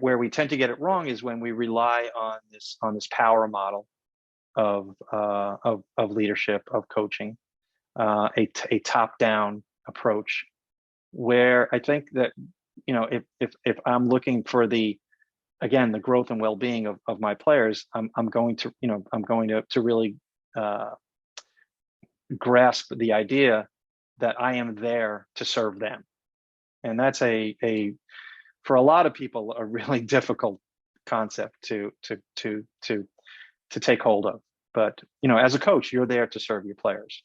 Where we tend to get it wrong is when we rely on this power model of leadership, of coaching, a top down approach. Where I think that, if I'm looking for the growth and well being of my players, I'm going to really uh, grasp the idea that I am there to serve them, and that's a for a lot of people a really difficult concept to take hold of. But as a coach, you're there to serve your players.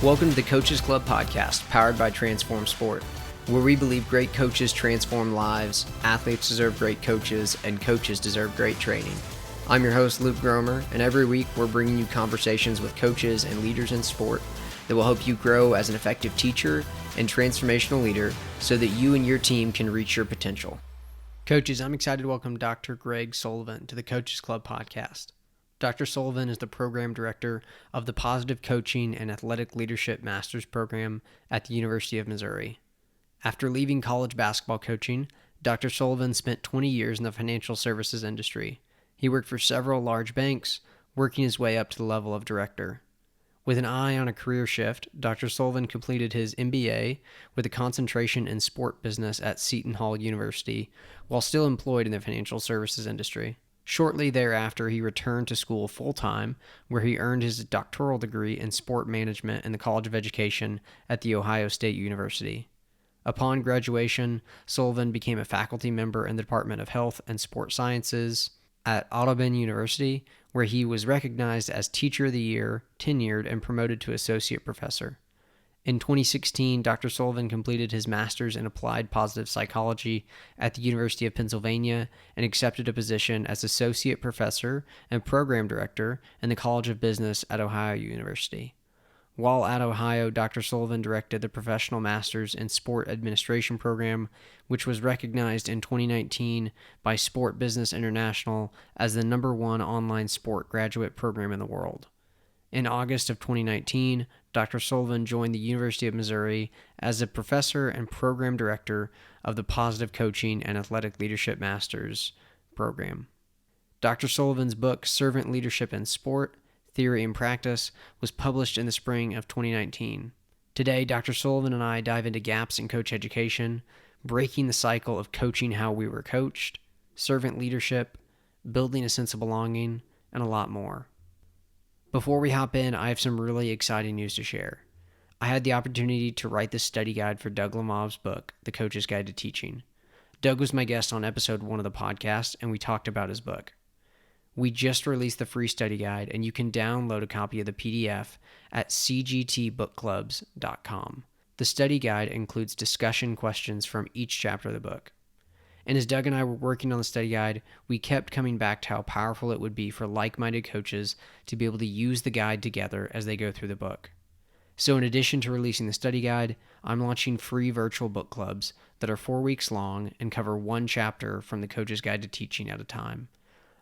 Welcome to the Coaches Club podcast, powered by Transform Sport, where we believe great coaches transform lives, athletes deserve great coaches, and coaches deserve great training. I'm your host, Luke Gromer, and every week we're bringing you conversations with coaches and leaders in sport that will help you grow as an effective teacher and transformational leader so that you and your team can reach your potential. Coaches, I'm excited to welcome Dr. Greg Sullivan to the Coaches Club podcast. Dr. Sullivan is the program director of the Positive Coaching and Athletic Leadership Master's Program at the University of Missouri. After leaving college basketball coaching, Dr. Sullivan spent 20 years in the financial services industry. He worked for several large banks, working his way up to the level of director. With an eye on a career shift, Dr. Sullivan completed his MBA with a concentration in sport business at Seton Hall University, while still employed in the financial services industry. Shortly thereafter, he returned to school full-time, where he earned his doctoral degree in sport management in the College of Education at The Ohio State University. Upon graduation, Sullivan became a faculty member in the Department of Health and Sport Sciences at Audubon University, where he was recognized as Teacher of the Year, tenured, and promoted to Associate Professor. In 2016, Dr. Sullivan completed his master's in applied positive psychology at the University of Pennsylvania and accepted a position as associate professor and program director in the College of Business at Ohio University. While at Ohio, Dr. Sullivan directed the Professional Masters in Sport Administration program, which was recognized in 2019 by Sport Business International as the #1 online sport graduate program in the world. In August of 2019, Dr. Sullivan joined the University of Missouri as a professor and program director of the Positive Coaching and Athletic Leadership Masters program. Dr. Sullivan's book, Servant Leadership in Sport, Theory and Practice, was published in the spring of 2019. Today, Dr. Sullivan and I dive into gaps in coach education, breaking the cycle of coaching how we were coached, servant leadership, building a sense of belonging, and a lot more. Before we hop in, I have some really exciting news to share. I had the opportunity to write the study guide for Doug Lemov's book, The Coach's Guide to Teaching. Doug was my guest on episode 1 of the podcast, and we talked about his book. We just released the free study guide, and you can download a copy of the PDF at cgtbookclubs.com. The study guide includes discussion questions from each chapter of the book. And as Doug and I were working on the study guide, we kept coming back to how powerful it would be for like-minded coaches to be able to use the guide together as they go through the book. So in addition to releasing the study guide, I'm launching free virtual book clubs that are 4 weeks long and cover one chapter from the Coach's Guide to Teaching at a time.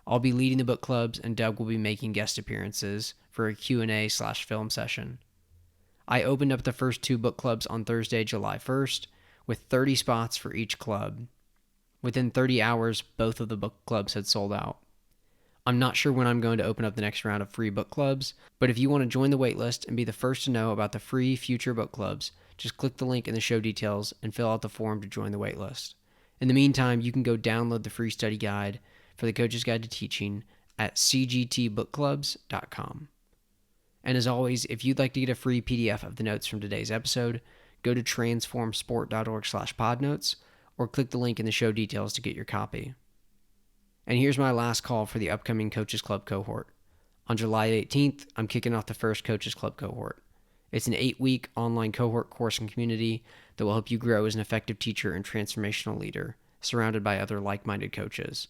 I'll be leading the book clubs, and Doug will be making guest appearances for a Q&A/film session. I opened up the first 2 book clubs on Thursday, July 1st, with 30 spots for each club. Within 30 hours, both of the book clubs had sold out. I'm not sure when I'm going to open up the next round of free book clubs, but if you want to join the waitlist and be the first to know about the free future book clubs, just click the link in the show details and fill out the form to join the waitlist. In the meantime, you can go download the free study guide for the Coach's Guide to Teaching at cgtbookclubs.com. And as always, if you'd like to get a free PDF of the notes from today's episode, go to transformsport.org/podnotes or click the link in the show details to get your copy. And here's my last call for the upcoming Coaches Club cohort. On July 18th, I'm kicking off the first Coaches Club cohort. It's an 8-week online cohort course and community that will help you grow as an effective teacher and transformational leader, surrounded by other like-minded coaches.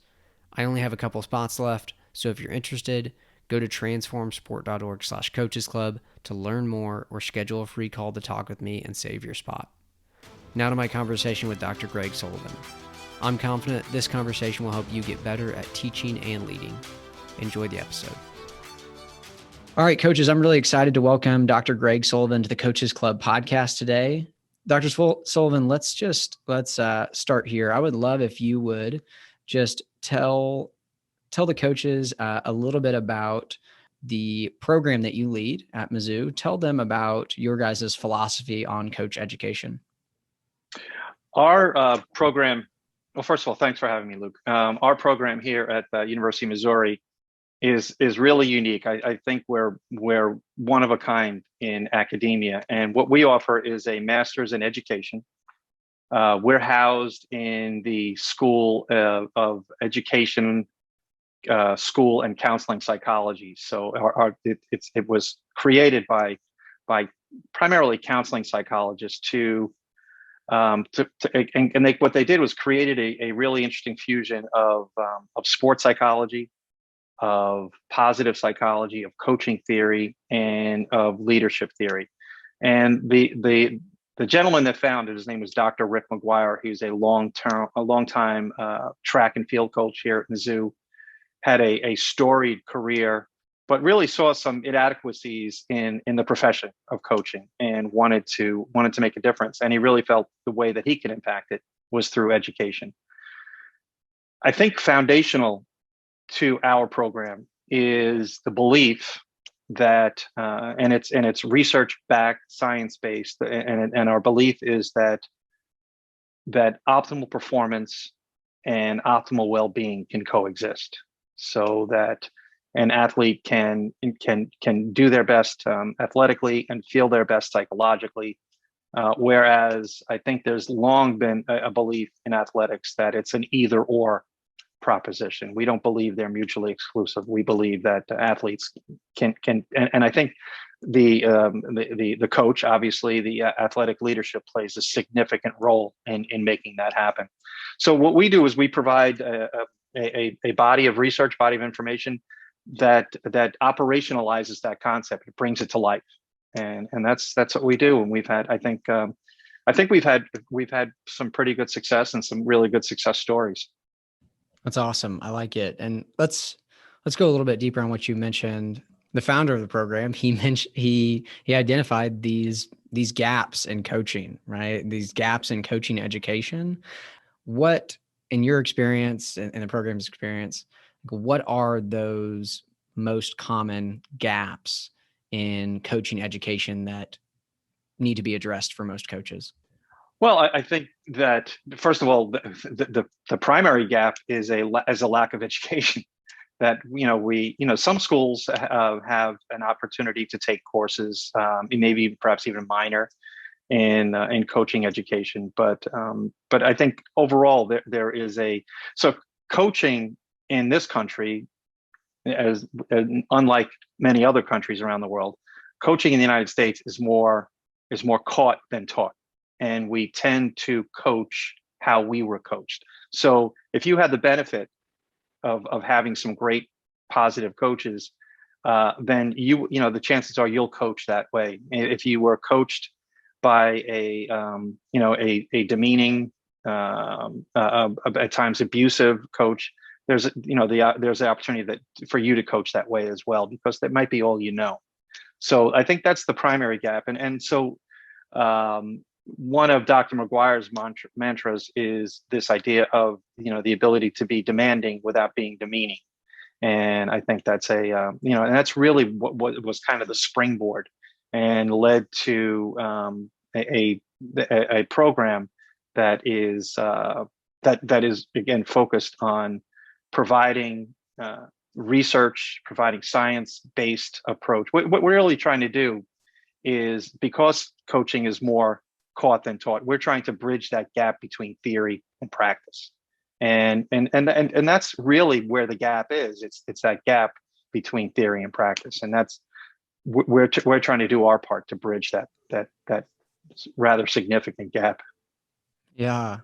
I only have a couple spots left, so if you're interested, go to transformsport.org/coachesclub to learn more or schedule a free call to talk with me and save your spot. Now to my conversation with Dr. Greg Sullivan. I'm confident this conversation will help you get better at teaching and leading. Enjoy the episode. All right, coaches, I'm really excited to welcome Dr. Greg Sullivan to the Coaches Club podcast today. Dr. Sullivan, let's start here. I would love if you would just tell the coaches a little bit about the program that you lead at Mizzou. Tell them about your guys' philosophy on coach education. Our program, well, first of all, thanks for having me, Luke. Our program here at the University of Missouri is really unique. I think we're one of a kind in academia, and what we offer is a master's in education. We're housed in the School of Education, School and Counseling Psychology. So it was created by primarily counseling psychologists what they did was created a really interesting fusion of sports psychology, of positive psychology, of coaching theory, and of leadership theory. And the gentleman that founded, his name was Dr. Rick McGuire. He was a long time track and field coach here at Mizzou, had a storied career, but really saw some inadequacies in the profession of coaching and wanted to make a difference. And he really felt the way that he could impact it was through education. I think foundational to our program is the belief that, and it's research-backed, science-based, and our belief is that optimal performance and optimal well-being can coexist, so that an athlete can do their best athletically and feel their best psychologically. Whereas I think there's long been a belief in athletics that it's an either-or proposition. We don't believe they're mutually exclusive. We believe that athletes can and I think the coach, obviously the athletic leadership, plays a significant role in making that happen. So what we do is we provide a body of research, body of information that operationalizes that concept. It brings it to life, and that's what we do. And we've had, I think we've had some pretty good success and some really good success stories. That's awesome. I like it. And let's go a little bit deeper on what you mentioned. The founder of the program, he identified these gaps in coaching, right? These gaps in coaching education. What, in your experience and the program's experience, what are those most common gaps in coaching education that need to be addressed for most coaches? Well, I think that, first of all, the primary gap is a lack of education. That some schools have an opportunity to take courses, maybe perhaps even minor, in coaching education. But I think overall there is so coaching in this country, as unlike many other countries around the world, coaching in the United States is more caught than taught. And we tend to coach how we were coached. So if you had the benefit of having some great positive coaches, then the chances are you'll coach that way. If you were coached by a demeaning, at times abusive coach, there's the opportunity for you to coach that way as well, because that might be all you know. So I think that's the primary gap. And so one of Dr. McGuire's mantras is this idea of the ability to be demanding without being demeaning. And I think that's and that's really what was kind of the springboard and led to a program that is again focused on providing research, providing science-based approach. What we're really trying to do is, because coaching is more caught than taught, we're trying to bridge that gap between theory and practice. And that's really where the gap is. It's that gap between theory and practice, and that's we're trying to do our part to bridge that rather significant gap. Yeah,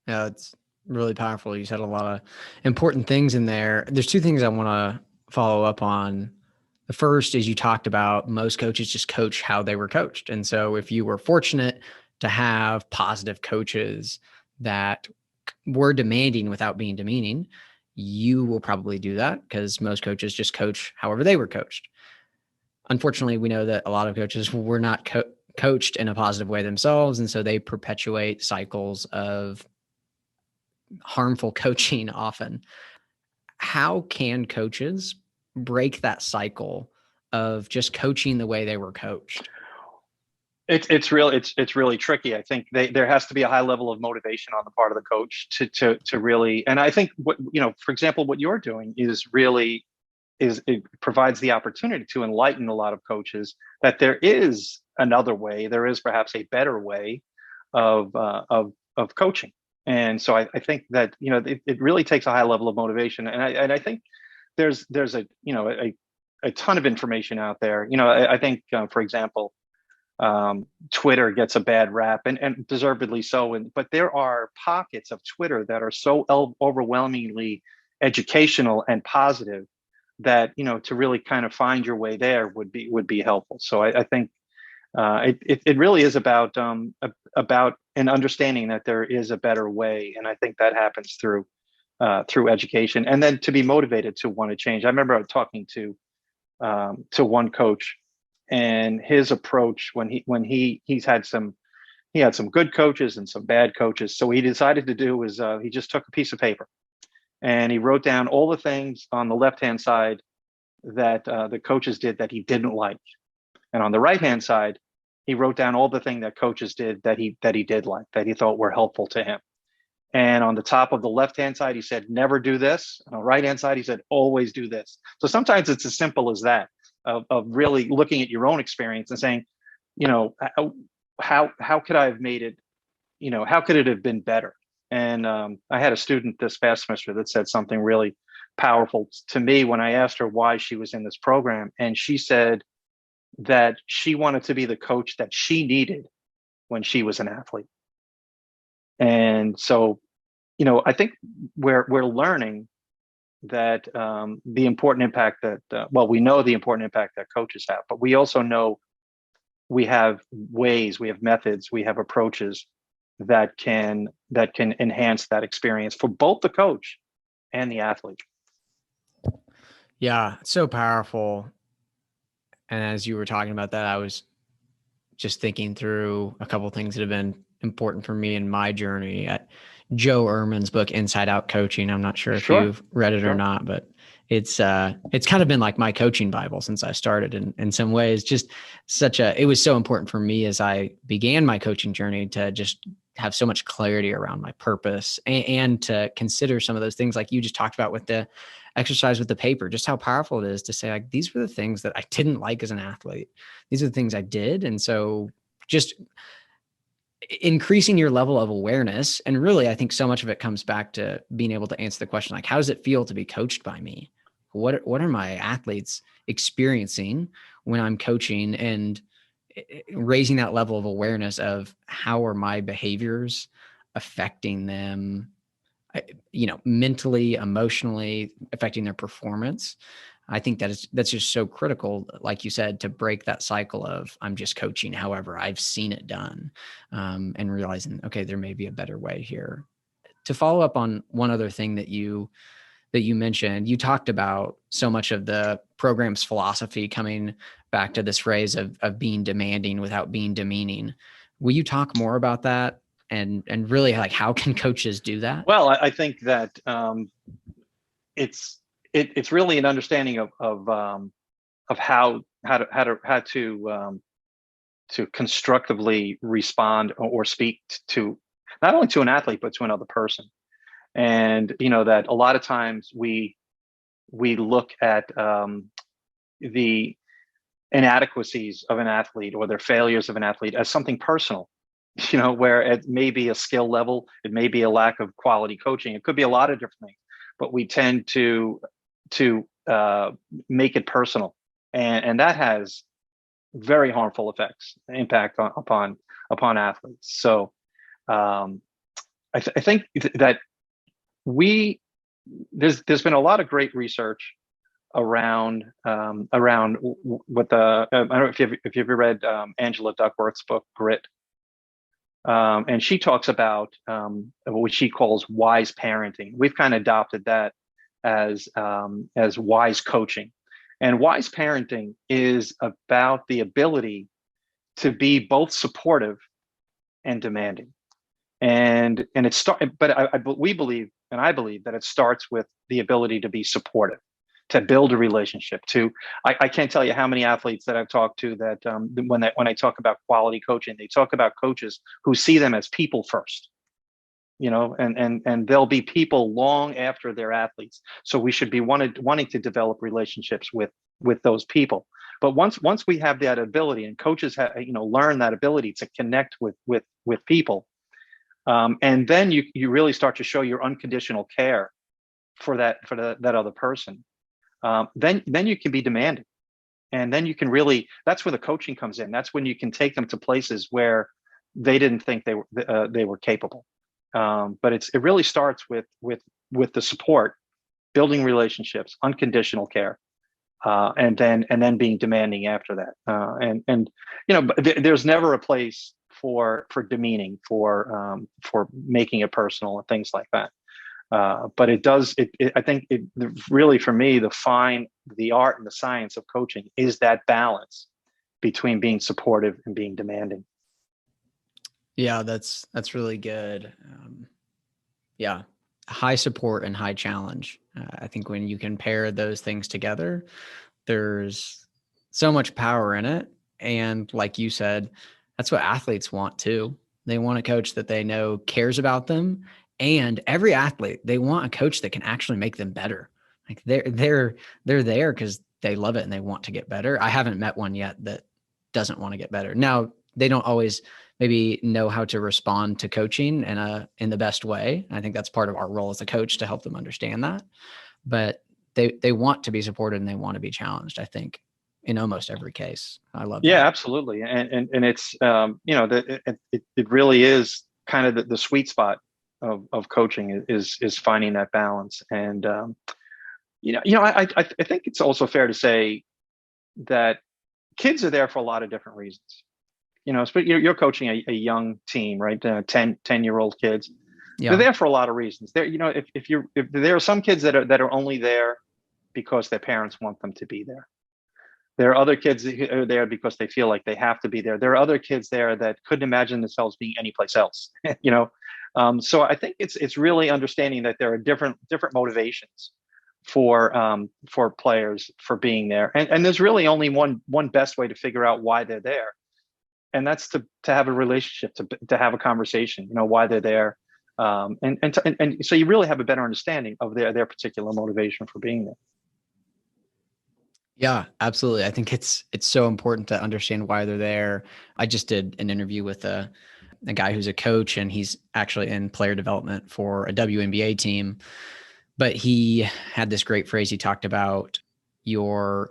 it's really powerful. You said a lot of important things in there. There's two things I want to follow up on. The first is, you talked about most coaches just coach how they were coached, and so if you were fortunate to have positive coaches that were demanding without being demeaning, you will probably do that because most coaches just coach however they were coached. unfortunately, we know that a lot of coaches were not coached in a positive way themselves. And so they perpetuate cycles of harmful coaching often. How can coaches break that cycle of just coaching the way they were coached? It's really tricky. I think there has to be a high level of motivation on the part of the coach to really. And I think what, for example, what you're doing is really it provides the opportunity to enlighten a lot of coaches that there is another way. There is perhaps a better way of coaching. And so I think that it really takes a high level of motivation. And I think there's a ton of information out there. I think for example, Twitter gets a bad rap, and deservedly so. But there are pockets of Twitter that are so overwhelmingly educational and positive that to really kind of find your way there would be helpful. So I think it really is about an understanding that there is a better way, and I think that happens through education, and then to be motivated to want to change. I remember talking to one coach, and his approach he's had some good coaches and some bad coaches. So what he decided to do was he just took a piece of paper and he wrote down all the things on the left-hand side that the coaches did that he didn't like, and on the right-hand side he wrote down all the things that coaches did that he did like, that he thought were helpful to him. And on the top of the left-hand side, he said, never do this. And on the right-hand side, he said, always do this. So sometimes it's as simple as that, of really looking at your own experience and saying, how could I have made it, how could it have been better? And I had a student this past semester that said something really powerful to me when I asked her why she was in this program. And she said that she wanted to be the coach that she needed when she was an athlete. And so, I think we're learning that the important impact that, we know the important impact that coaches have, but we also know we have ways, we have methods, we have approaches that can enhance that experience for both the coach and the athlete. Yeah, it's so powerful. And as you were talking about that, I was just thinking through a couple of things that have been important for me in my journey. At Joe Ehrman's book, Inside Out Coaching. I'm not sure if you've read it or not, but it's kind of been like my coaching Bible since I started in some ways. Just it was so important for me as I began my coaching journey to just have so much clarity around my purpose and to consider some of those things like you just talked about with the exercise with the paper, just how powerful it is to say, like, these were the things that I didn't like as an athlete. These are the things I did. And so just increasing your level of awareness. And really, I think so much of it comes back to being able to answer the question, like, how does it feel to be coached by me? What are my athletes experiencing when I'm coaching, and raising that level of awareness of how are my behaviors affecting them, mentally, emotionally, affecting their performance. I think that's just so critical, like you said, to break that cycle of I'm just coaching however I've seen it done, and realizing, okay, there may be a better way here. To follow up on one other thing that you mentioned, you talked about so much of the program's philosophy coming back to this phrase of being demanding without being demeaning. Will you talk more about that and really, like, how can coaches do that? Well, I think that it's really an understanding of how to constructively respond or speak to not only to an athlete but to another person. And that a lot of times we look at the inadequacies of an athlete or their failures of an athlete as something personal, where it may be a skill level, it may be a lack of quality coaching, it could be a lot of different things, but we tend to make it personal, and that has very harmful impact upon athletes. So I think that there's been a lot of great research around what I don't know if you've ever read Angela Duckworth's book Grit, and she talks about what she calls wise parenting. We've kind of adopted that as wise coaching, And wise parenting is about the ability to be both supportive and demanding. And we believe, and I believe, that it starts with the ability to be supportive, to build a relationship. I can't tell you how many athletes that I've talked to that when I talk about quality coaching, they talk about coaches who see them as people first. And they'll be people long after they're athletes. So we should be wanting to develop relationships with those people. But once we have that ability, and coaches learn that ability to connect with people, and then you really start to show your unconditional care for that other person. Then you can be demanding, and then you can really. That's where the coaching comes in. That's when you can take them to places where they didn't think they were capable. But it really starts with the support, building relationships, unconditional care, and then being demanding after that. There's never a place for demeaning, for making it personal and things like that. But it does. I think really, for me, the art and the science of coaching is that balance between being supportive and being demanding. Yeah, that's really good. Yeah, high support and high challenge. I think when you can pair those things together, there's so much power in it. And like you said, that's what athletes want too. They want a coach that they know cares about them. And every athlete, they want a coach that can actually make them better. Like they're there because they love it and they want to get better. I haven't met one yet that doesn't want to get better. Now, they don't always maybe know how to respond to coaching in the best way. I think that's part of our role as a coach, to help them understand that. But they want to be supported and they want to be challenged, I think, in almost every case. I love that. Yeah, absolutely. And it's it really is kind of the sweet spot of coaching is finding that balance. And I think it's also fair to say that kids are there for a lot of different reasons. But you're coaching a young team, right? 10-year-old kids. Yeah. They're there for a lot of reasons. If there are some kids that are only there because their parents want them to be there. There are other kids who are there because they feel like they have to be there. There are other kids there that couldn't imagine themselves being anyplace else. So I think it's really understanding that there are different motivations for players for being there, and there's really only one best way to figure out why they're there, and that's to have a relationship, to have a conversation. Why they're there, and so you really have a better understanding of their particular motivation for being there. Yeah, absolutely. I think it's so important to understand why they're there. I just did an interview with a guy who's a coach, and he's actually in player development for a WNBA team. But he had this great phrase. He talked about your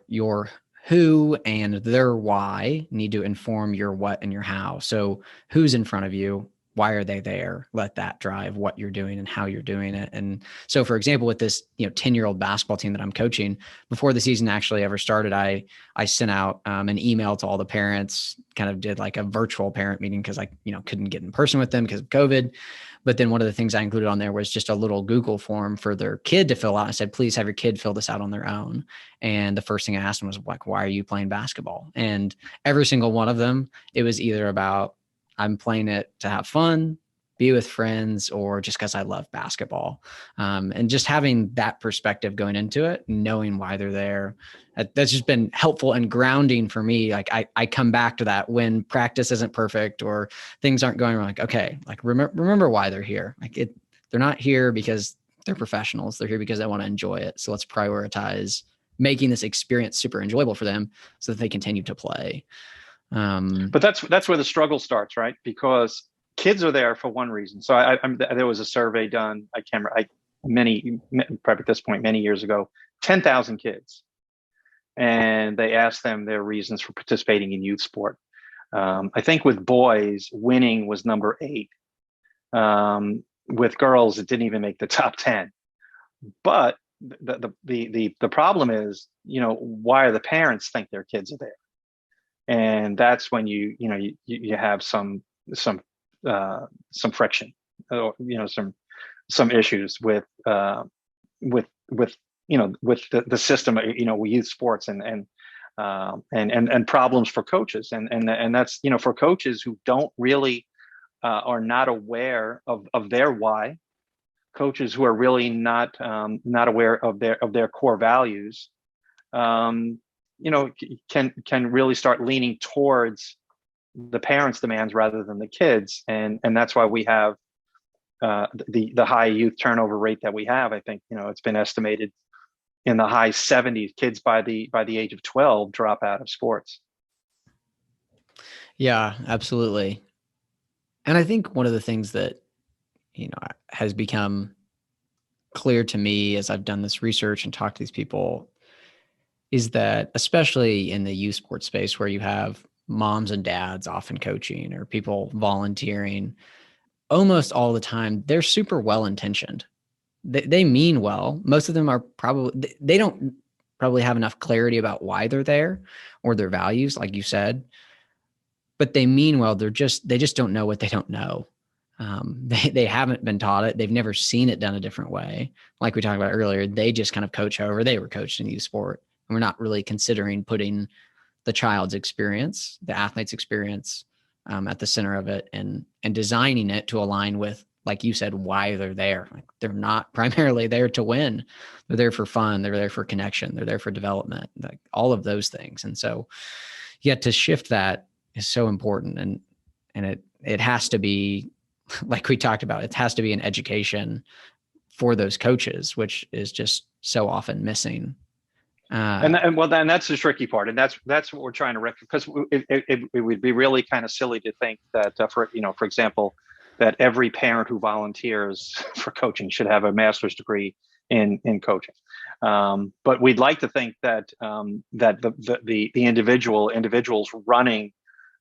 who and their why need to inform your what and your how. So who's in front of you? Why are they there? Let that drive what you're doing and how you're doing it. And so, for example, with this 10-year-old basketball team that I'm coaching, before the season actually ever started, I sent out an email to all the parents, kind of did like a virtual parent meeting because I couldn't get in person with them because of COVID. But then one of the things I included on there was just a little Google form for their kid to fill out. I said, please have your kid fill this out on their own. And the first thing I asked them was like, why are you playing basketball? And every single one of them, it was either about, I'm playing it to have fun, be with friends, or just because I love basketball. And just having that perspective going into it, knowing why they're there, that's just been helpful and grounding for me. Like I come back to that when practice isn't perfect or things aren't going wrong. Like, okay, like remember why they're here. Like they're not here because they're professionals. They're here because they want to enjoy it. So let's prioritize making this experience super enjoyable for them so that they continue to play. But that's where the struggle starts, right? Because kids are there for one reason. So there was a survey done. I can't remember. Probably at this point, many years ago, 10,000 kids, and they asked them their reasons for participating in youth sport. I think with boys, winning was number 8. With girls, it didn't even make the top 10. But the problem is, why are the parents think their kids are there? And that's when you have some friction, some issues with with the system, with youth sports and problems for coaches. And that's, for coaches who don't really, are not aware of their why, coaches who are really not aware of their core values, can really start leaning towards the parents' demands rather than the kids. And that's why we have the high youth turnover rate that we have. I think, it's been estimated in the high 70s, kids by the age of 12 drop out of sports. Yeah, absolutely. And I think one of the things that, has become clear to me as I've done this research and talked to these people is that, especially in the youth sports space where you have moms and dads often coaching or people volunteering, almost all the time, they're super well-intentioned. They mean well. Most of them are probably, they don't probably have enough clarity about why they're there or their values, like you said, but they mean well. They just don't know what they don't know. They haven't been taught it. They've never seen it done a different way. Like we talked about earlier, they just kind of coach however they were coached in youth sport. And we're not really considering putting the child's experience, the athlete's experience, at the center of it and designing it to align with, like you said, why they're there. Like, they're not primarily there to win. They're there for fun. They're there for connection. They're there for development, like all of those things. And so yet to shift that is so important. And it has to be, like we talked about, it has to be an education for those coaches, which is just so often missing. And that's the tricky part, and that's what we're trying to recognize, because it would be really kind of silly to think that for example, that every parent who volunteers for coaching should have a master's degree in coaching. But we'd like to think that the individuals running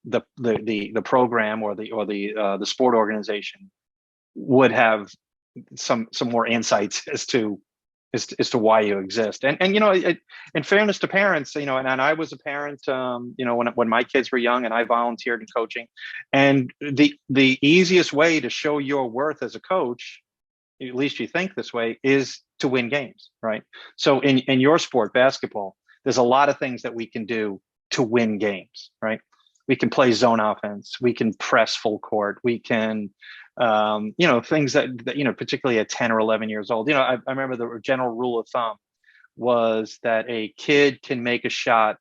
the program or the sport organization would have some more insights as to why you exist. And in fairness to parents, and I was a parent, when my kids were young, and I volunteered in coaching. And the easiest way to show your worth as a coach, at least you think this way, is to win games, right? So in your sport, basketball, there's a lot of things that we can do to win games, right? We can play zone offense. We can press full court. We can, things that, particularly at 10 or 11 years old. I remember the general rule of thumb was that a kid can make a shot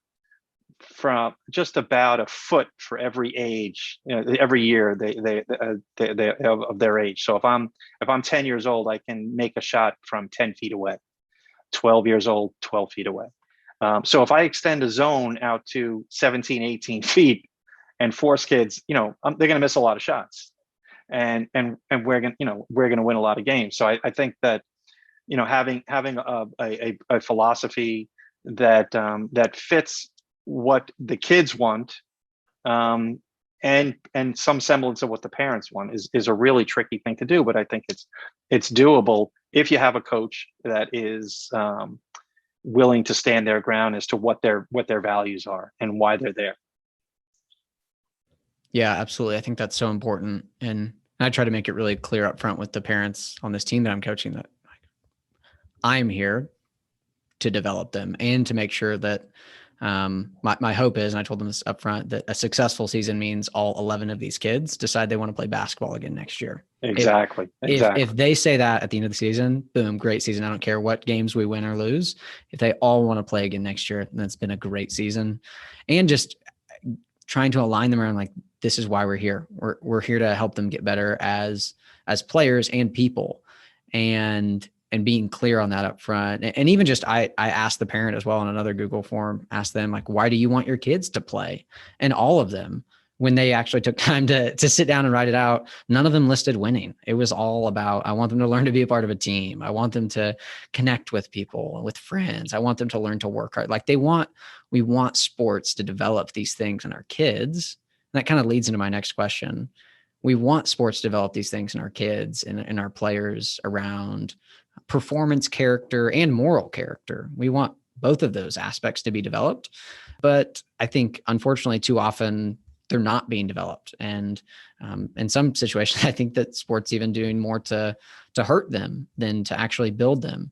from just about a foot for every age, every year they of their age. So if I'm 10 years old, I can make a shot from 10 feet away. 12 years old, 12 feet away. So if I extend a zone out to 17, 18 feet and force kids, they're going to miss a lot of shots. And we're going to win a lot of games. So I think that, having a philosophy that fits what the kids want, and some semblance of what the parents want is a really tricky thing to do. But I think it's doable if you have a coach that is willing to stand their ground as to what their values are and why they're there. Yeah, absolutely. I think that's so important. And I try to make it really clear up front with the parents on this team that I'm coaching that I'm here to develop them and to make sure that my hope is, and I told them this up front, that a successful season means all 11 of these kids decide they want to play basketball again next year. Exactly. If they say that at the end of the season, boom, great season. I don't care what games we win or lose. If they all want to play again next year, then it's been a great season. And just trying to align them around, like, this is why we're here. We're here to help them get better as players and people, and being clear on that up front. And even just, I asked the parent as well in another Google form, asked them, like, why do you want your kids to play? And all of them, when they actually took time to sit down and write it out, none of them listed winning. It was all about, I want them to learn to be a part of a team. I want them to connect with people, with friends. I want them to learn to work hard. Like, we want sports to develop these things in our kids. And that kind of leads into my next question. We want sports to develop these things in our kids and in our players around performance character and moral character. We want both of those aspects to be developed. But I think, unfortunately, too often they're not being developed. And in some situations, I think that sports even doing more to hurt them than to actually build them.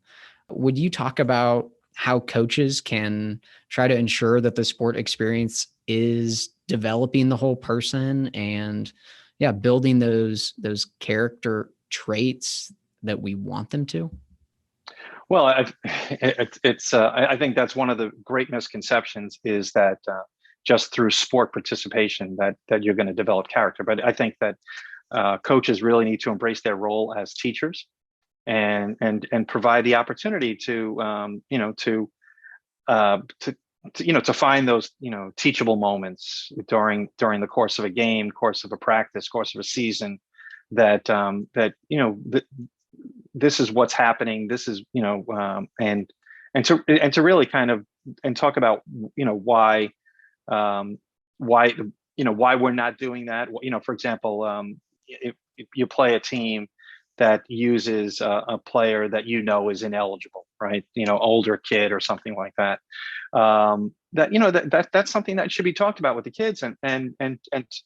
Would you talk about how coaches can try to ensure that the sport experience is developing the whole person and building those character traits that we want them to? Well, I think that's one of the great misconceptions is that just through sport participation that you're going to develop character. But I think that coaches really need to embrace their role as teachers and provide the opportunity to to find those teachable moments during the course of a game, course of a practice, course of a season that this is what's happening. This is and to really kind of and talk about why why we're not doing that. For example, if you play a team that uses a player that is ineligible, right? Older kid or something like that. That's something that should be talked about with the kids and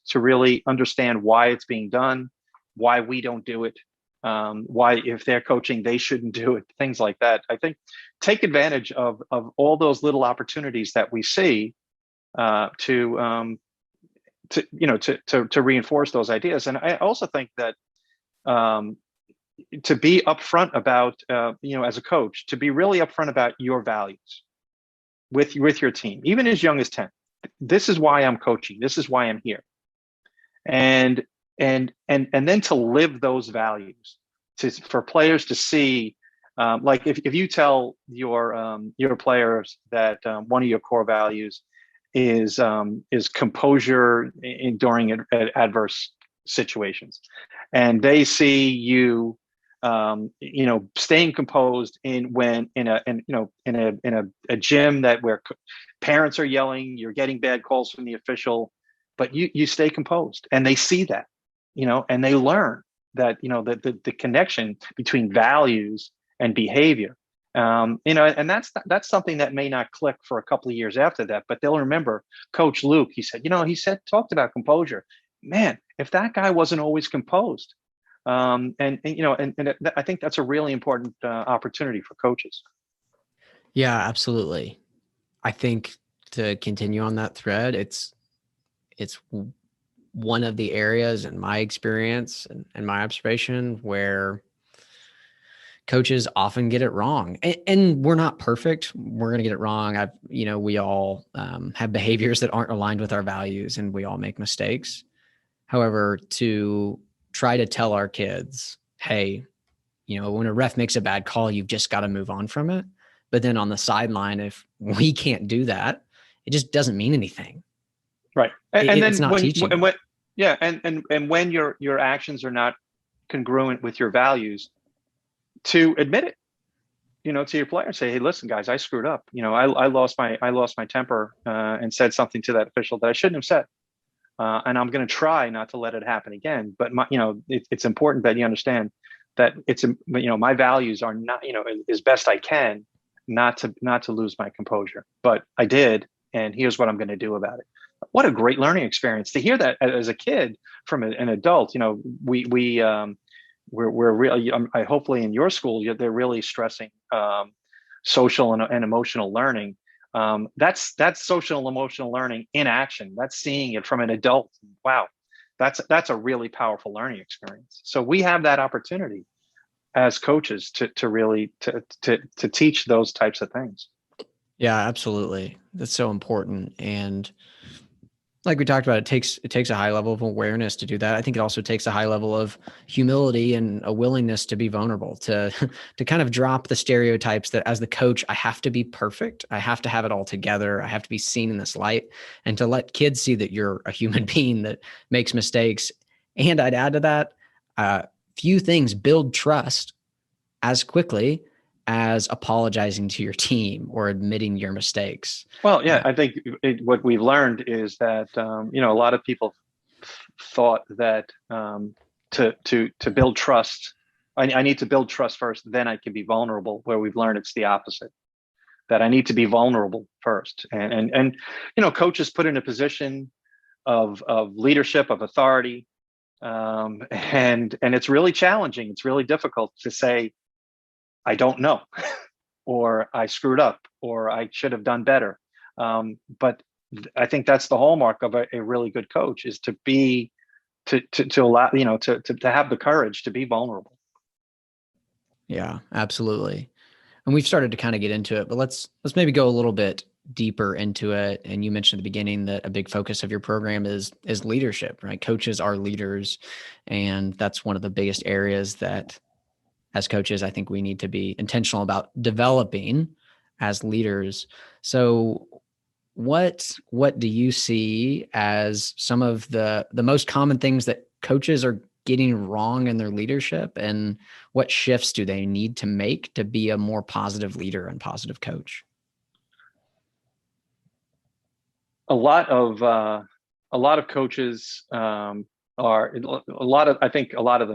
to really understand why it's being done, why we don't do it, why if they're coaching they shouldn't do it, things like that. I think take advantage of all those little opportunities that we see to reinforce those ideas. And I also think that to be upfront about as a coach, to be really upfront about your values with your team, even as young as 10. This is why I'm coaching. This is why I'm here. And then to live those values, for players to see, like if you tell your players that one of your core values is composure during adverse situations, and they see you staying composed in a gym where parents are yelling, you're getting bad calls from the official, but you stay composed, and they see that, and they learn that the connection between values and behavior, and that's something that may not click for a couple of years after that, but they'll remember Coach Luke. He said talked about composure. Man, if that guy wasn't always composed, and I think that's a really important opportunity for coaches. Yeah, absolutely. I think to continue on that thread, it's one of the areas in my experience and my observation where coaches often get it wrong, and we're not perfect. We're going to get it wrong. We all have behaviors that aren't aligned with our values, and we all make mistakes. However, to try to tell our kids, hey, when a ref makes a bad call, you've just got to move on from it. But then on the sideline, if we can't do that, it just doesn't mean anything. Right. And then it's not teaching. And when your actions are not congruent with your values, to admit it, to your player, say, hey, listen, guys, I screwed up. I lost my temper and said something to that official that I shouldn't have said. And I'm going to try not to let it happen again. But it's important that you understand that it's my values are not as best I can not to lose my composure. But I did, and here's what I'm going to do about it. What a great learning experience to hear that as a kid from an adult. We're really hopefully in your school they're really stressing social and emotional learning. That's social and emotional learning in action. That's seeing it from an adult. Wow, that's a really powerful learning experience. So we have that opportunity as coaches to really to teach those types of things. Yeah, absolutely. That's so important. And like we talked about, it takes a high level of awareness to do that. I think it also takes a high level of humility and a willingness to be vulnerable, to kind of drop the stereotypes that as the coach, I have to be perfect. I have to have it all together. I have to be seen in this light, and to let kids see that you're a human being that makes mistakes. And I'd add to that, few things build trust as quickly as apologizing to your team or admitting your mistakes. Well, yeah, I think what we've learned is that a lot of people thought that to build trust, I need to build trust first, then I can be vulnerable. Where we've learned it's the opposite, that I need to be vulnerable first. And coaches put in a position of leadership, of authority, and it's really challenging. It's really difficult to say, I don't know. or I screwed up, or I should have done better. But I think that's the hallmark of a really good coach, is to be to allow, to have the courage to be vulnerable. Yeah, absolutely. And we've started to kind of get into it, but let's maybe go a little bit deeper into it. And you mentioned at the beginning that a big focus of your program is leadership, right? Coaches are leaders, and that's one of the biggest areas that as coaches, I think we need to be intentional about developing as leaders. So what do you see as some of the most common things that coaches are getting wrong in their leadership, and what shifts do they need to make to be a more positive leader and positive coach? A lot of coaches are a lot of I think a lot of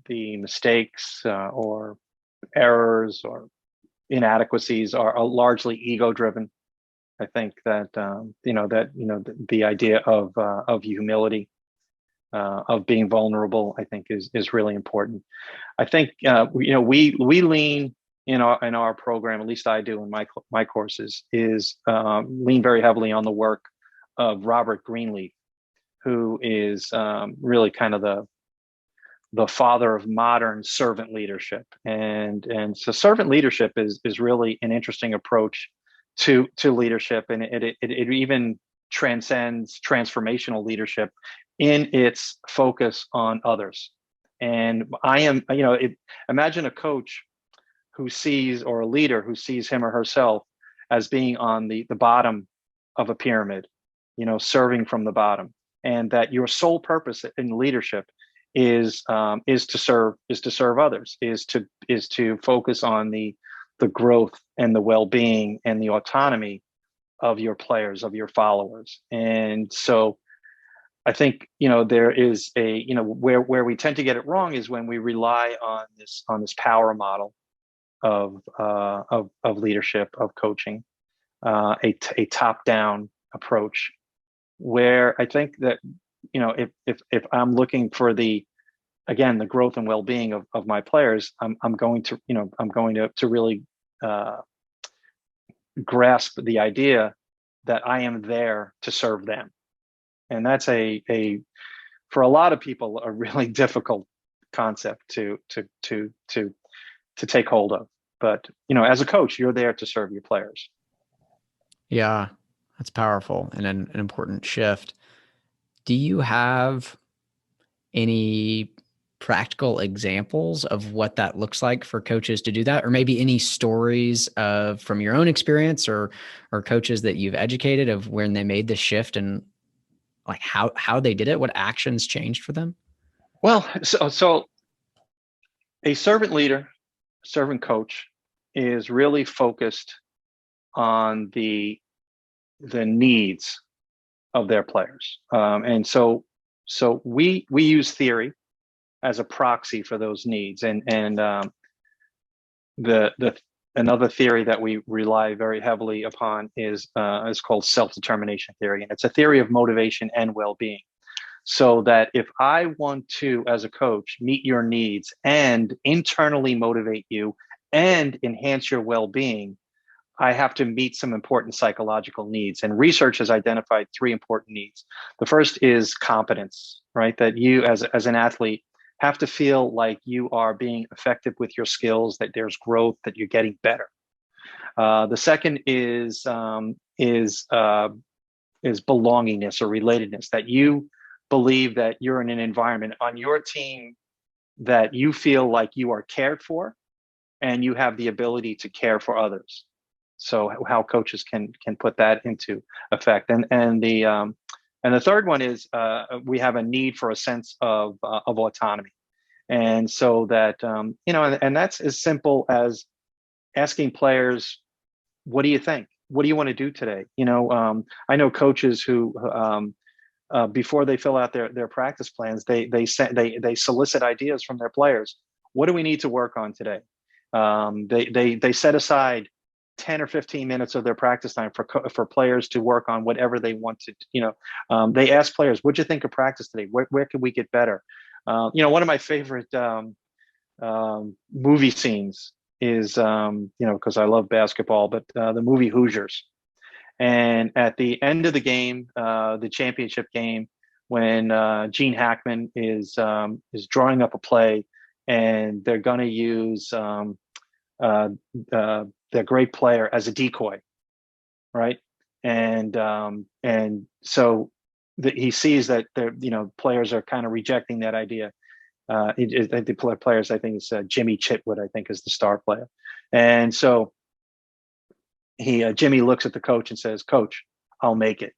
the mistakes or errors or inadequacies are largely ego driven. I think that the idea of humility, of being vulnerable, I think is really important. I think we lean in our program, at least I do in my courses, is lean very heavily on the work of Robert Greenleaf, who is really kind of the father of modern servant leadership. And so servant leadership is really an interesting approach to leadership, and it even transcends transformational leadership in its focus on others. And imagine a coach who sees, or a leader who sees him or herself as being on the bottom of a pyramid, serving from the bottom, and that your sole purpose in leadership is to serve others, is to focus on the growth and the well-being and the autonomy of your players, of your followers. And so I think there is where we tend to get it wrong is when we rely on this power model of leadership, of coaching, a top-down approach, where I think that if I'm looking for the growth and well-being of my players, I'm going to really grasp the idea that I am there to serve them. And that's for a lot of people, a really difficult concept to take hold of. But as a coach, you're there to serve your players. Yeah, that's powerful and an important shift. Do you have any practical examples of what that looks like for coaches to do that, or maybe any stories from your own experience or coaches that you've educated of when they made the shift, and like how they did it, what actions changed for them? Well, so a servant leader, servant coach, is really focused on the needs of their players, and so we use theory as a proxy for those needs, and the another theory that we rely very heavily upon is called self-determination theory, and it's a theory of motivation and well-being. So that if I want to, as a coach, meet your needs and internally motivate you and enhance your well-being, I have to meet some important psychological needs. And research has identified three important needs. The first is competence, right? That you as an athlete have to feel like you are being effective with your skills, that there's growth, that you're getting better. The second is belongingness or relatedness, that you believe that you're in an environment on your team that you feel like you are cared for and you have the ability to care for others. So how coaches can put that into effect. And the third one is we have a need for a sense of autonomy. And so that, and that's as simple as asking players, what do you think? What do you want to do today? I know coaches who, before they fill out their practice plans, they solicit ideas from their players. What do we need to work on today? They set aside 10 or 15 minutes of their practice time for players to work on whatever they want to. They ask players, "What'd you think of practice today? Where can we get better?" One of my favorite movie scenes is, because I love basketball, but the movie Hoosiers. And at the end of the game, the championship game, when Gene Hackman is drawing up a play, and they're going to use their great player as a decoy, right? And so he sees that players are kind of rejecting that idea. The players, I think it's Jimmy Chitwood, I think, is the star player. And so Jimmy looks at the coach and says, "Coach, I'll make it."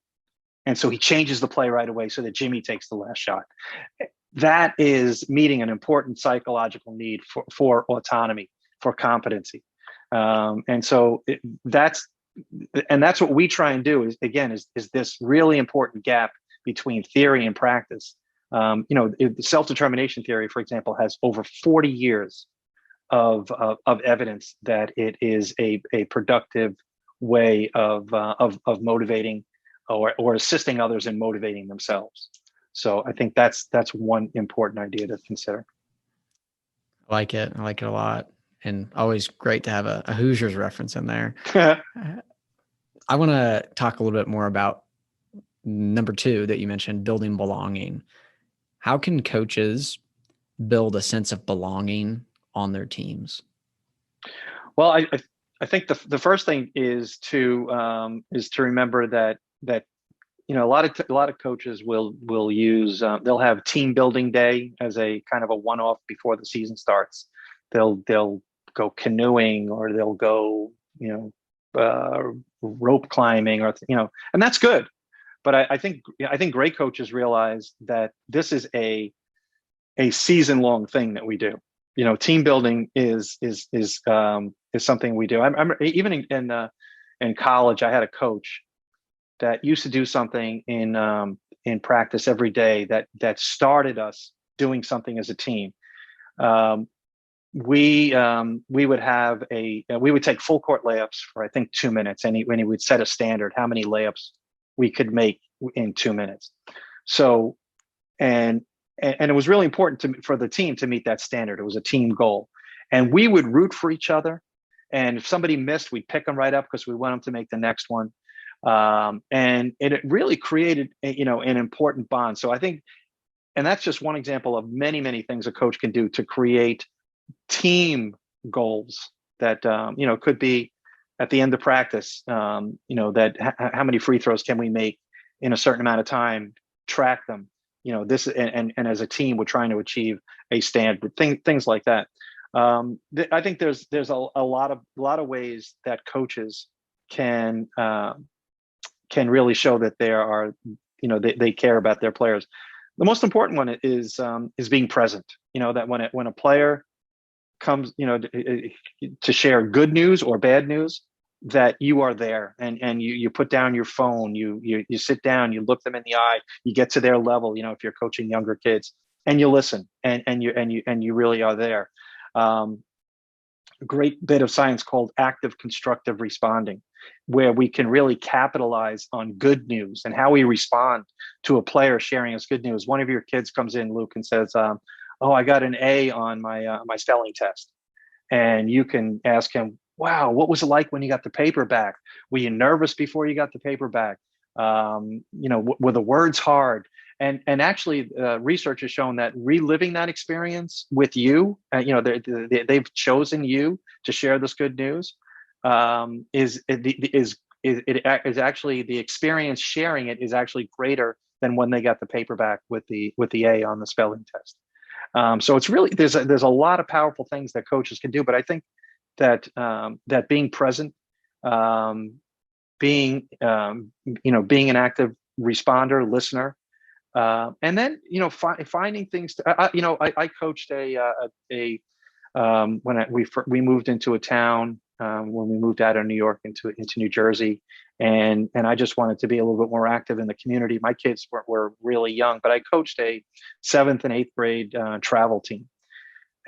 And so he changes the play right away so that Jimmy takes the last shot. That is meeting an important psychological need for autonomy, for competency. And so that's what we try and do is this really important gap between theory and practice. Self-determination theory, for example, has over 40 years of evidence that it is a productive way of motivating or assisting others in motivating themselves. So I think that's one important idea to consider. I like it a lot, and always great to have a Hoosiers reference in there. I want to talk a little bit more about number 2 that you mentioned, building belonging. How can coaches build a sense of belonging on their teams? Well, I think the first thing is to remember that a lot of coaches will use they'll have team building day as a kind of a one-off before the season starts. They'll go canoeing, or they'll go rope climbing, or and that's good. But I think great coaches realize that this is a season-long thing that we do. Team building is something we do. I'm even in college, I had a coach that used to do something in practice every day that started us doing something as a team. We would take full court layups for, I think, 2 minutes, and he would set a standard how many layups we could make in 2 minutes. So, and it was really important for the team to meet that standard. It was a team goal, and we would root for each other. And if somebody missed, we'd pick them right up because we want them to make the next one. And it really created, an important bond. So I think, and that's just one example of many, many things a coach can do to create team goals that, could be at the end of practice, that how many free throws can we make in a certain amount of time, track them, this, and as a team, we're trying to achieve a standard, things like that. I think there's a lot of ways that coaches can really show that they are, they care about their players. The most important one is being present. That when a player comes, to share good news or bad news, that you are there, and you put down your phone, you sit down, you look them in the eye, you get to their level. If you're coaching younger kids, and you listen, and you really are there. A great bit of science called active constructive responding, where we can really capitalize on good news and how we respond to a player sharing us good news. One of your kids comes in, Luke, and says, "Oh, I got an A on my spelling test," and you can ask him, "Wow, what was it like when you got the paper back? Were you nervous before you got the paper back? Were the words hard?" And actually, research has shown that reliving that experience with you, they've chosen you to share this good news, is actually, the experience sharing it is actually greater than when they got the paper back with the A on the spelling test. So it's really, there's a lot of powerful things that coaches can do, but I think that being present, being an active responder, listener, and then finding things to, I coached when we moved into a town, when we moved out of New York into New Jersey, and I just wanted to be a little bit more active in the community. My kids were really young, but I coached a 7th and 8th grade travel team,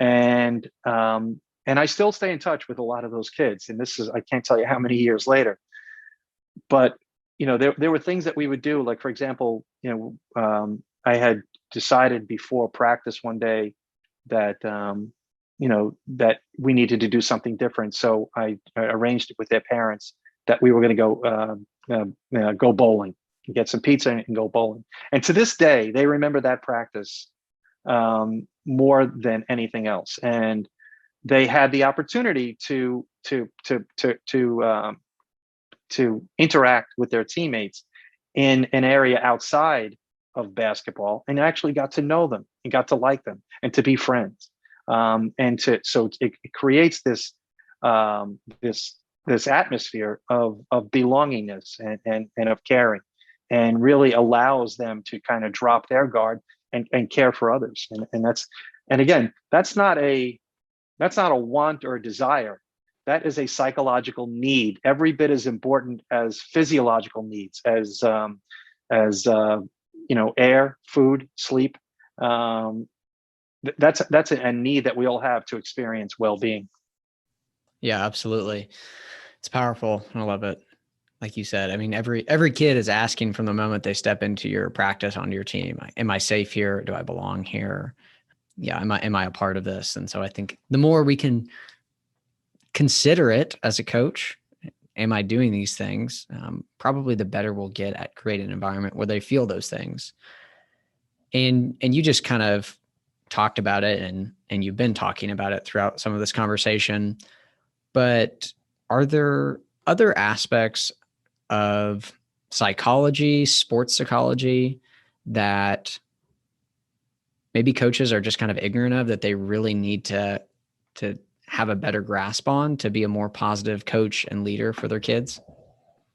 and I still stay in touch with a lot of those kids. And this is, I can't tell you how many years later, but there were things that we would do. Like, for example, I had decided before practice one day that that we needed to do something different. So I arranged it with their parents that we were going to go bowling, get some pizza and go bowling. And to this day, they remember that practice more than anything else. And they had the opportunity to interact with their teammates in an area outside of basketball, and actually got to know them and got to like them and to be friends. So it creates this atmosphere of belongingness and of caring, and really allows them to kind of drop their guard and care for others. And again, that's not a want or a desire. That is a psychological need, every bit as important as physiological needs, as air, food, sleep. That's a need that we all have to experience well-being. Yeah, absolutely. It's powerful. I love it. Like you said, I mean, every kid is asking from the moment they step into your practice onto your team, am I safe here? Do I belong here? Yeah. Am I a part of this? And so I think the more we can consider it as a coach, am I doing these things? Probably the better we'll get at creating an environment where they feel those things. And you just kind of talked about it, and you've been talking about it throughout some of this conversation, but are there other aspects of psychology, sports psychology, that maybe coaches are just kind of ignorant of, that they really need to have a better grasp on to be a more positive coach and leader for their kids?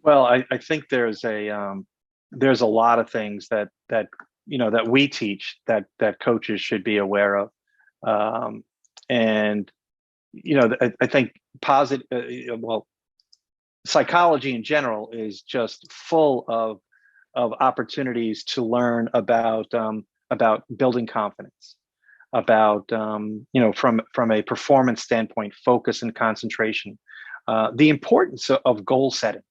Well, I think there's a lot of things that we teach that coaches should be aware of. And I think psychology in general is just full of opportunities to learn about building confidence, about from a performance standpoint, focus and concentration, the importance of goal setting.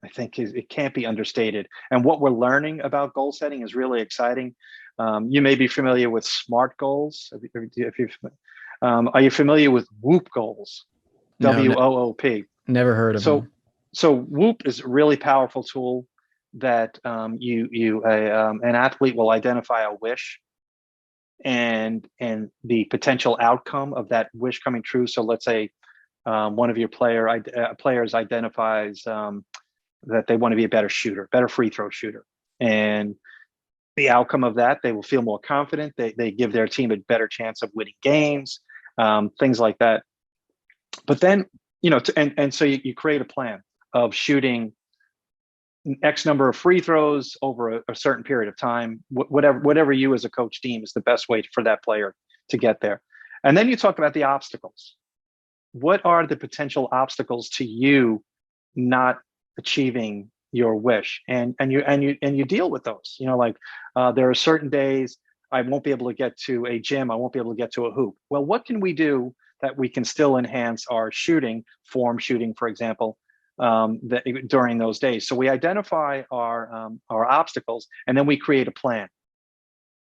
I think it can't be understated. And what we're learning about goal setting is really exciting. You may be familiar with SMART goals. Are you familiar with WHOOP goals? WOOP. Never heard of them. So WHOOP is a really powerful tool that an athlete will identify a wish and the potential outcome of that wish coming true. So let's say one of your players identifies that they want to be a better free throw shooter. And the outcome of that, they will feel more confident. They give their team a better chance of winning games, things like that. But then, so you create a plan of shooting X number of free throws over a certain period of time, whatever you as a coach deem is the best way for that player to get there. And then you talk about the obstacles. What are the potential obstacles to you not achieving your wish? And you deal with those. There are certain days I won't be able to get to a gym. I won't be able to get to a hoop. Well, what can we do that we can still enhance our form shooting, for example, during those days? So we identify our obstacles, and then we create a plan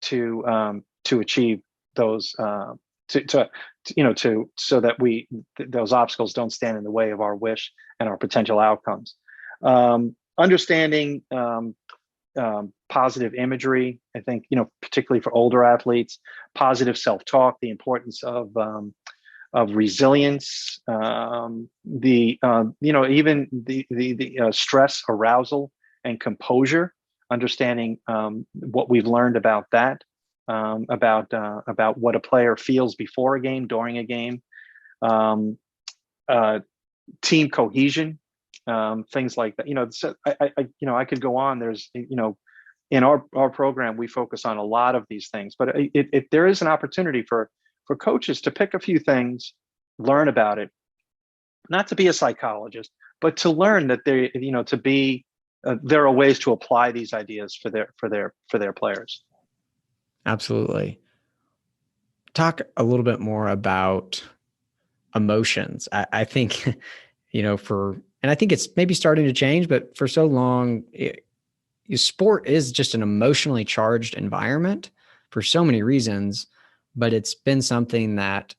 to achieve those, so that those obstacles don't stand in the way of our wish and our potential outcomes. Understanding positive imagery, I think, particularly for older athletes, positive self-talk, the importance of resilience, even the stress, arousal, and composure. Understanding what we've learned about that, about what a player feels before a game, during a game, team cohesion, things like that. So I could go on. There's, in our program, we focus on a lot of these things, but there is an opportunity for coaches to pick a few things, learn about it, not to be a psychologist, but to learn that there are ways to apply these ideas for their players. Absolutely. Talk a little bit more about emotions. I think, and I think it's maybe starting to change, but for so long, sport is just an emotionally charged environment for so many reasons, but it's been something that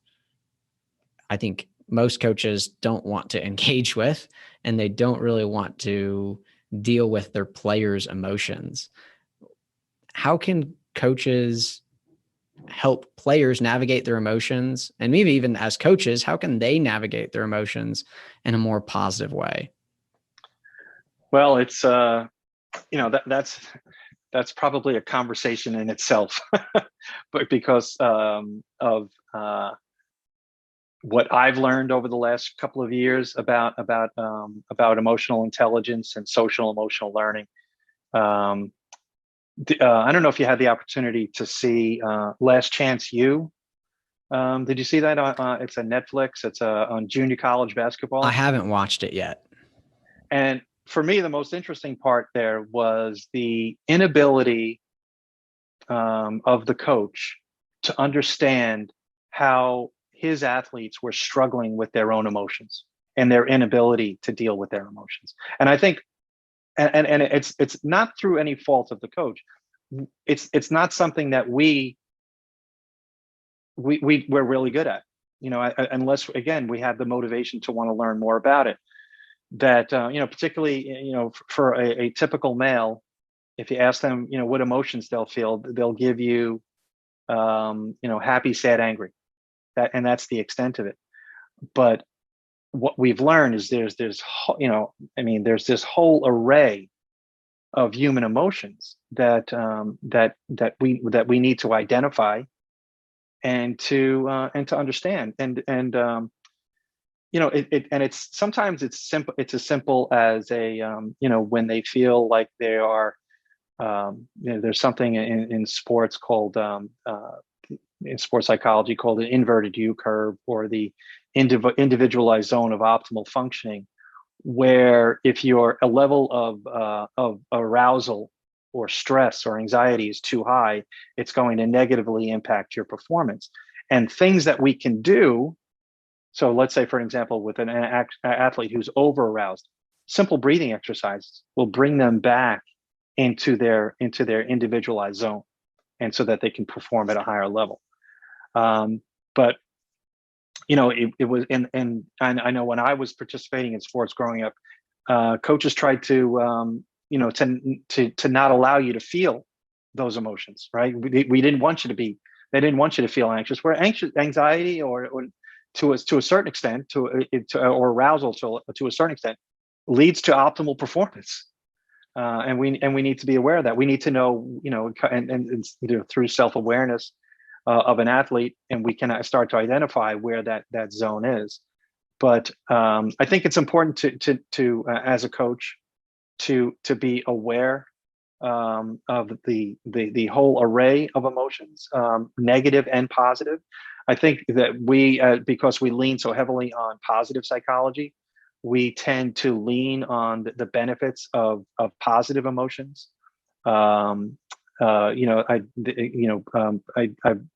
I think most coaches don't want to engage with, and they don't really want to deal with their players' emotions. How can coaches help players navigate their emotions? And maybe even as coaches, how can they navigate their emotions in a more positive way? Well, it's that's probably a conversation in itself, but because of what I've learned over the last couple of years about emotional intelligence and social emotional learning. I don't know if you had the opportunity to see Last Chance U. Did you see that? It's a Netflix. It's on junior college I basketball. haven't watched it yet. And for me, the most interesting part there was the inability of the coach to understand how his athletes were struggling with their own emotions and their inability to deal with their emotions. And I think, and it's not through any fault of the coach. It's not something that we're really good at, unless again we have the motivation to want to learn more about it. That particularly for a typical male, if you ask them what emotions they'll feel, they'll give you happy, sad, angry. That's the extent of it. But what we've learned is there's this whole array of human emotions that we need to identify and to understand. It's sometimes it's simple. It's as simple as when they feel like they are, there's something in sports called in sports psychology called an inverted U curve, or the individualized zone of optimal functioning, where if your a level of arousal or stress or anxiety is too high, it's going to negatively impact your performance. And things that we can do. So let's say, for example, with an athlete who's over aroused, simple breathing exercises will bring them back into their individualized zone, and so that they can perform at a higher level. But it was, and I know when I was participating in sports growing up, coaches tried to to not allow you to feel those emotions, right? We didn't want you to be. They didn't want you to feel anxious. Where anxiety or to a certain extent, or arousal to a certain extent, leads to optimal performance. And we need to be aware of that. We need to know, and through self-awareness of an athlete, and we can start to identify where that zone is. But I think it's important to as a coach to be aware of the whole array of emotions, negative and positive. I think that we, because we lean so heavily on positive psychology, we tend to lean on the benefits of positive emotions. I've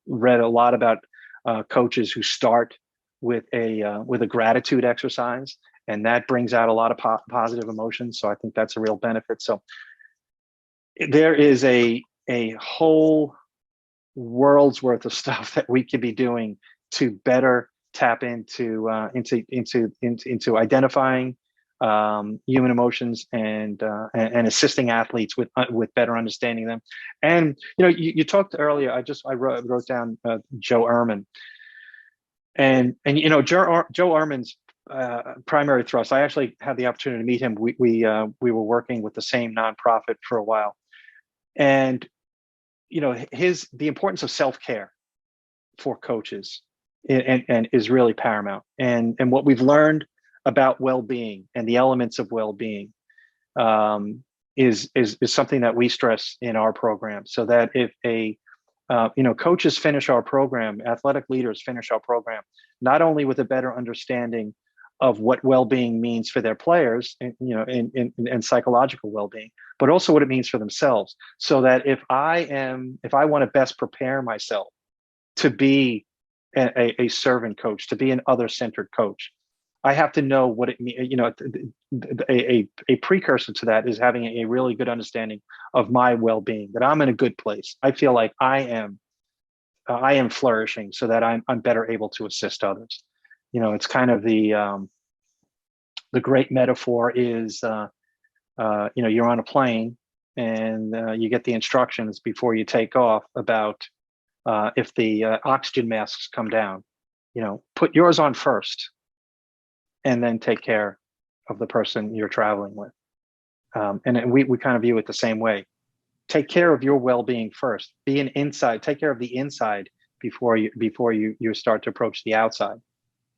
read a lot about coaches who start with a gratitude exercise, and that brings out a lot of positive emotions. So I think that's a real benefit. So there is a whole world's worth of stuff that we could be doing to better tap into identifying human emotions and assisting athletes with better understanding them. And you talked earlier. I wrote down Joe Ehrmann, and Joe Ehrmann's primary thrust. I actually had the opportunity to meet him. We were working with the same nonprofit for a while, and the importance of self-care for coaches and is really paramount. And what we've learned about well-being and the elements of well-being is something that we stress in our program, so that if coaches finish our program, athletic leaders finish our program, not only with a better understanding of what well-being means for their players, and psychological well-being, but also what it means for themselves. So that if I want to best prepare myself to be a servant coach, to be an other-centered coach, I have to know what it means. A precursor to that is having a really good understanding of my well-being, that I'm in a good place. I feel like I am flourishing, so that I'm better able to assist others. it's kind of the great metaphor is, you're on a plane and you get the instructions before you take off about if the oxygen masks come down, put yours on first and then take care of the person you're traveling with. And we kind of view it the same way. Take care of your well-being first. Take care of the inside before you start to approach the outside.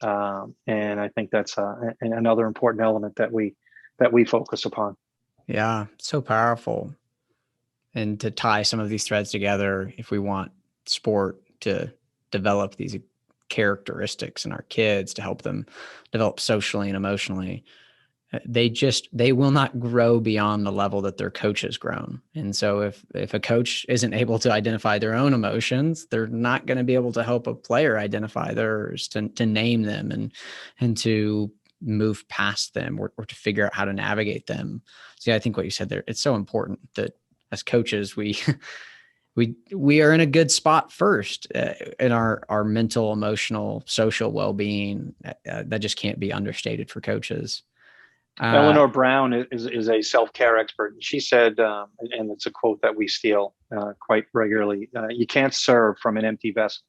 And I think that's another important element that we focus upon. Yeah, so powerful. And to tie some of these threads together, if we want sport to develop these characteristics in our kids to help them develop socially and emotionally, they will not grow beyond the level that their coach has grown. And so if a coach isn't able to identify their own emotions, they're not going to be able to help a player identify theirs, to name them and to move past them or to figure out how to navigate them. So yeah, I think what you said there, it's so important that as coaches, we are in a good spot first in our mental, emotional, social well-being. That just can't be understated for coaches. Eleanor Brown is a self-care expert. She said, and it's a quote that we steal quite regularly, you can't serve from an empty vessel.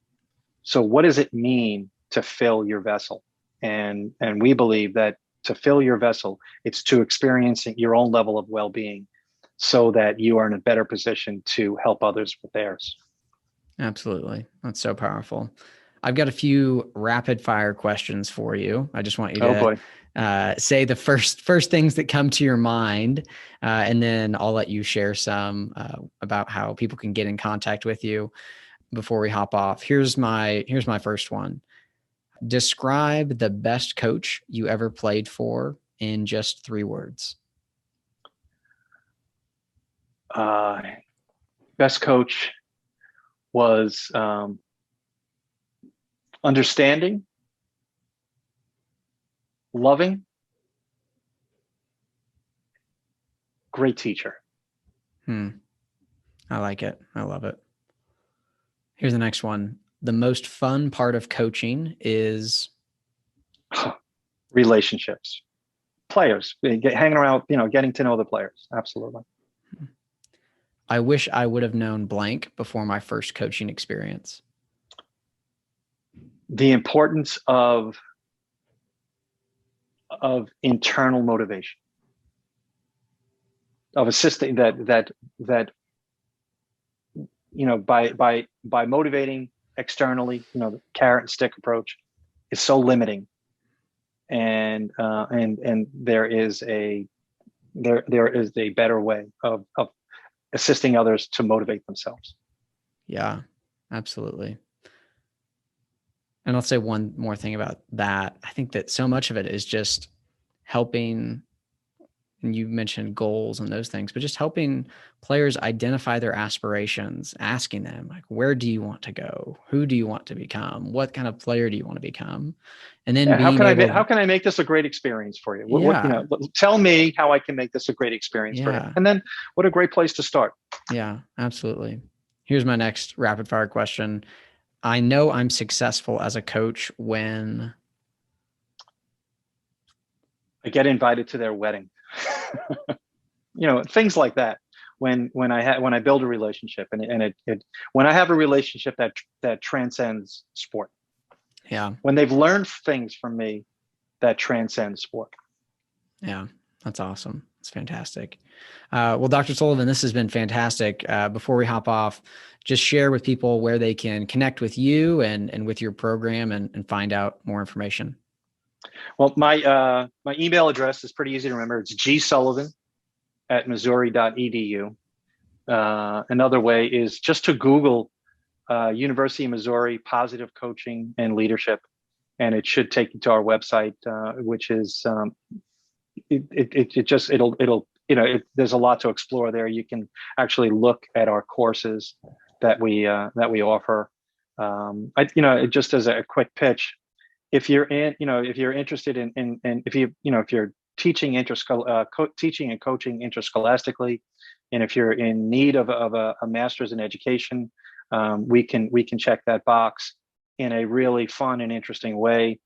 So what does it mean to fill your vessel? And we believe that to fill your vessel, it's to experiencing your own level of well-being so that you are in a better position to help others with theirs. Absolutely. That's so powerful. I've got a few rapid fire questions for you. I just want you to say the first things that come to your mind, and then I'll let you share some about how people can get in contact with you before we hop off. Here's my first one. Describe the best coach you ever played for in just 3 words. Best coach was understanding, loving, great teacher. I like it. I love it. Here's the next one. The most fun part of coaching is relationships, players, hanging around, getting to know the players. Absolutely. I wish I would have known blank before my first coaching experience. The importance of internal motivation, of assisting that by motivating externally, the carrot and stick approach is so limiting, and there is a better way of assisting others to motivate themselves. Yeah, absolutely. And I'll say one more thing about that. I think that so much of it is just helping, and you mentioned goals and those things, but just helping players identify their aspirations, asking them, like, where do you want to go? Who do you want to become? What kind of player do you want to become? And then how can I make this a great experience for you? Tell me how I can make this a great experience for you. And then what a great place to start. Yeah, absolutely. Here's my next rapid fire question. I know I'm successful as a coach when I get invited to their wedding. Things like that. When I build a relationship and when I have a relationship that transcends sport. Yeah. When they've learned things from me that transcend sport. Yeah, that's awesome. It's fantastic. Well, Dr. Sullivan, this has been fantastic. Before we hop off, just share with people where they can connect with you and with your program and find out more information. Well, my email address is pretty easy to remember. It's gsullivan@missouri.edu. Another way is just to Google University of Missouri Positive Coaching and Leadership, and it should take you to our website, which is there's a lot to explore there. You can actually look at our courses that we offer. Just as a quick pitch, if you're interested in if you're teaching teaching and coaching interscholastically, and if you're in need of a master's in education, we can check that box in a really fun and interesting way.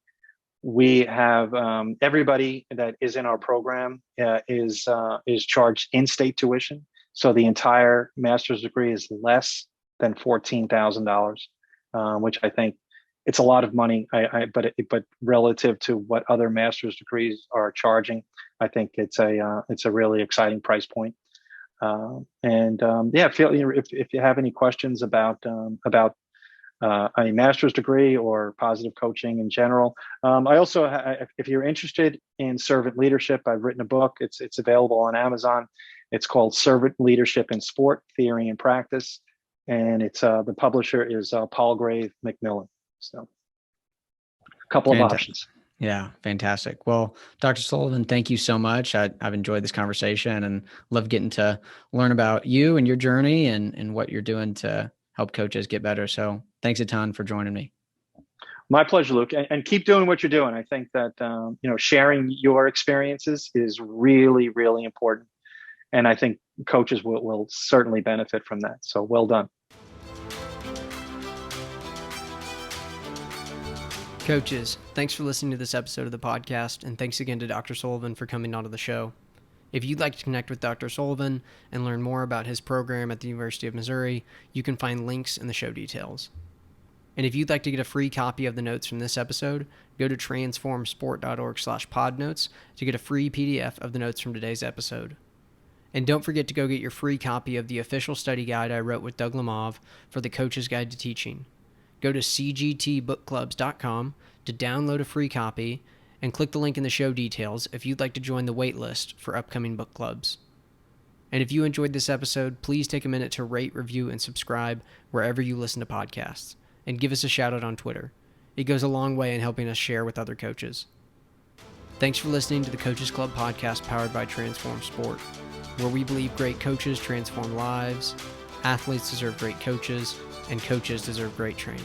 We have everybody that is in our program is charged in-state tuition. So the entire master's degree is less than $14,000, which I think it's a lot of money. But relative to what other master's degrees are charging, I think it's a really exciting price point. If you have any questions about a master's degree or positive coaching in general. I also, if you're interested in servant leadership, I've written a book. It's available on Amazon. It's called Servant Leadership in Sport, Theory and Practice. And it's the publisher is Palgrave Macmillan. So a couple of options. Yeah, fantastic. Well, Dr. Sullivan, thank you so much. I've enjoyed this conversation and love getting to learn about you and your journey and what you're doing to help coaches get better. So thanks a ton for joining me. My pleasure, Luke. And keep doing what you're doing. I think that, sharing your experiences is really, really important. And I think coaches will certainly benefit from that. So well done. Coaches, thanks for listening to this episode of the podcast. And thanks again to Dr. Sullivan for coming onto the show. If you'd like to connect with Dr. Sullivan and learn more about his program at the University of Missouri, you can find links in the show details. And if you'd like to get a free copy of the notes from this episode, go to transformsport.org/podnotes to get a free PDF of the notes from today's episode. And don't forget to go get your free copy of the official study guide I wrote with Doug Lamov for the Coach's Guide to Teaching. Go to cgtbookclubs.com to download a free copy and click the link in the show details if you'd like to join the wait list for upcoming book clubs. And if you enjoyed this episode, please take a minute to rate, review, and subscribe wherever you listen to podcasts, and give us a shout out on Twitter. It goes a long way in helping us share with other coaches. Thanks for listening to the Coaches Club podcast powered by Transform Sport, where we believe great coaches transform lives, athletes deserve great coaches, and coaches deserve great training.